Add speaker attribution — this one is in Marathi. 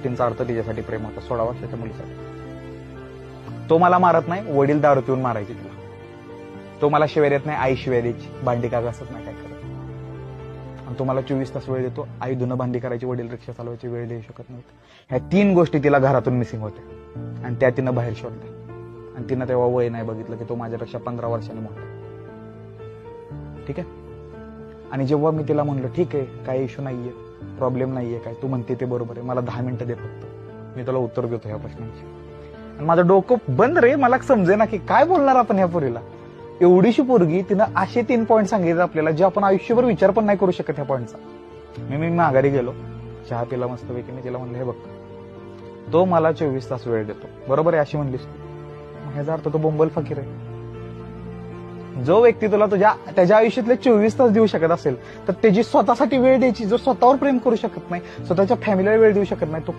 Speaker 1: गोष्टींचा अर्थ तिच्यासाठी प्रेम होता 16 वर्षाच्या मुलीसाठी. तो मला मारत नाही, वडील दारू पिऊन मारायचे तिला. तो मला शिव्या देत नाही, आई शिव्या द्यायची, भांडी का घासत नाही, काय करत. आणि तो मला 24 तास वेळ देतो, आई धुणं भांडी करायची, वडील रिक्षा चालवायची, वेळ देऊ शकत नव्हते. ह्या 3 गोष्टी तिला घरातून मिसिंग होत्या आणि त्या तिनं बाहेर शोधल्या. आणि तिनं तेव्हा वय नाही बघितलं की तो माझ्यापेक्षा 15 वर्षांनी मोठा. ठीक आहे. आणि जेव्हा मी तिला म्हणलं ठीक आहे, काही इश्यू नाहीये, प्रॉब्लेम नाहीये, काय तू म्हणते ते बरोबर आहे, मला 10 मिनिटं दे फक्त, मी तुला उत्तर देतो ह्या प्रश्नांची. आणि माझं डोकं बंद रे, मला समजे ना की काय बोलणार आपण ह्या पोरीला. एवढीशी पोरगी, तिनं असे 3 पॉईंट सांगितले आपल्याला जे आपण आयुष्यभर विचार पण नाही करू शकत ह्या पॉईंटचा. मी माघारी गेलो, चहा पिला मस्तपैकी. मी तिला म्हणलं हे बघ, तो मला 24 तास वेळ देतो, बरोबर आहे अशी म्हणलीस तू, ह्याचा अर्थ तो बोंबल फकीर आहे. जो व्यक्ती तुला त्याच्या आयुष्यातले 24 तास देऊ शकत असेल तर त्याची स्वतःसाठी वेळ द्यायची. जो स्वतःवर प्रेम करू शकत नाही, स्वतःच्या फॅमिलीला वेळ देऊ शकत नाही, तो